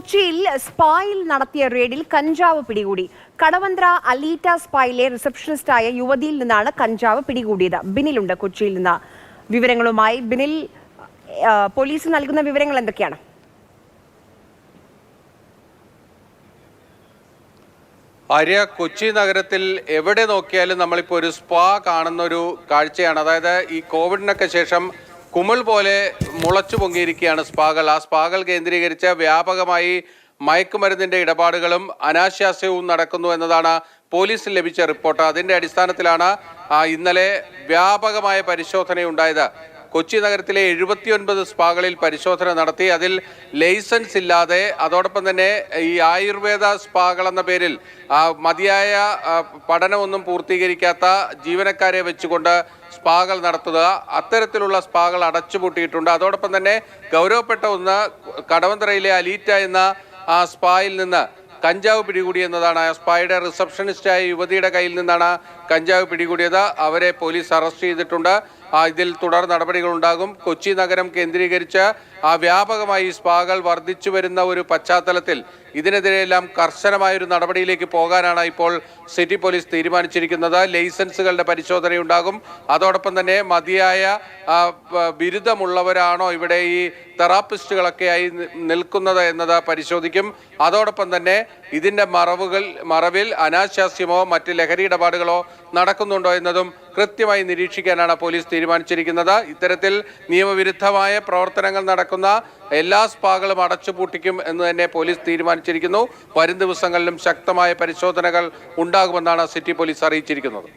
കൊച്ചിയിൽ സ്പായിൽ നടത്തിയ റെയ്ഡിൽ കഞ്ചാവ് പിടികൂടി. കടവന്ത്ര അലീറ്റ സ്പായിലെ റിസപ്ഷനിസ്റ്റായ യുവതിയിൽ നിന്നാണ് കഞ്ചാവ് പിടികൂടിയത്. ബിനിലുണ്ട് കൊച്ചിയിൽ നിന്ന് വിവരങ്ങളുമായി. ബിനിൽ, പോലീസ് നൽകുന്ന വിവരങ്ങൾ എന്തൊക്കെയാണ്? ആര്യ, കൊച്ചി നഗരത്തിൽ എവിടെ നോക്കിയാലും നമ്മളിപ്പോൾ ഒരു സ്പാ കാണുന്ന ഒരു കാഴ്ചയാണ്. അതായത് ഈ കോവിഡിനൊക്കെ ശേഷം കുമിൾ പോലെ മുളച്ചു പൊങ്ങിയിരിക്കുകയാണ് സ്പാകൾ. ആ സ്പാകൾ കേന്ദ്രീകരിച്ച് വ്യാപകമായി മയക്കുമരുന്നിന്റെ ഇടപാടുകളും അനാശാസ്യവും നടക്കുന്നു എന്നതാണ് പോലീസിന് ലഭിച്ച റിപ്പോർട്ട്. അതിന്റെ അടിസ്ഥാനത്തിലാണ് ഇന്നലെ വ്യാപകമായ പരിശോധനയുണ്ടായത്. കൊച്ചി നഗരത്തിലെ 79 സ്പാകളിൽ പരിശോധന നടത്തി. അതിൽ ലൈസൻസ് ഇല്ലാതെ, അതോടൊപ്പം തന്നെ ഈ ആയുർവേദ സ്പാകൾ എന്ന പേരിൽ മതിയായ പഠനമൊന്നും പൂർത്തീകരിക്കാത്ത ജീവനക്കാരെ വെച്ചുകൊണ്ട് സ്പാകൾ നടത്തുക, അത്തരത്തിലുള്ള സ്പാകൾ അടച്ചുപൂട്ടിയിട്ടുണ്ട്. അതോടൊപ്പം തന്നെ ഗൗരവപ്പെട്ട ഒന്ന്, കടവന്ത്രയിലെ അലീറ്റ എന്ന സ്പായിൽ നിന്ന് കഞ്ചാവ് പിടികൂടി എന്നതാണ്. സ്പായുടെ റിസപ്ഷനിസ്റ്റായ യുവതിയുടെ കയ്യിൽ നിന്നാണ് കഞ്ചാവ് പിടികൂടിയത്. അവരെ പോലീസ് അറസ്റ്റ് ചെയ്തിട്ടുണ്ട്. ഇതിൽ തുടർ നടപടികൾ ഉണ്ടാകും. കൊച്ചി നഗരം കേന്ദ്രീകരിച്ച് വ്യാപകമായി സ്പാകൾ വർദ്ധിച്ചു വരുന്ന ഒരു പശ്ചാത്തലത്തിൽ ഇതിനെതിരെയെല്ലാം കർശനമായൊരു നടപടിയിലേക്ക് പോകാനാണ് ഇപ്പോൾ സിറ്റി പോലീസ് തീരുമാനിച്ചിരിക്കുന്നത്. ലൈസൻസുകളുടെ പരിശോധനയുണ്ടാകും. അതോടൊപ്പം തന്നെ മതിയായ ബിരുദമുള്ളവരാണോ ഇവിടെ ഈ തെറാപ്പിസ്റ്റുകളൊക്കെയായി നിൽക്കുന്നത് എന്നത് പരിശോധിക്കും. അതോടൊപ്പം തന്നെ ഇതിൻ്റെ മറവിൽ അനാശാസ്യമോ മറ്റ് ലഹരി ഇടപാടുകളോ നടക്കുന്നുണ്ടോ എന്നതും കൃത്യമായി നിരീക്ഷിക്കാനാണ് പോലീസ് തീരുമാനിച്ചിരിക്കുന്നത്. ഇത്തരത്തിൽ നിയമവിരുദ്ധമായ പ്രവർത്തനങ്ങൾ നടക്കുന്ന എല്ലാ സ്പാകളും അടച്ചുപൂട്ടിക്കും എന്ന് തന്നെ പോലീസ് തീരുമാനിച്ചിരിക്കുന്നു. വരും ദിവസങ്ങളിലും ശക്തമായ പരിശോധനകൾ ഉണ്ടാകുമെന്നാണ് സിറ്റി പോലീസ് അറിയിച്ചിരിക്കുന്നത്.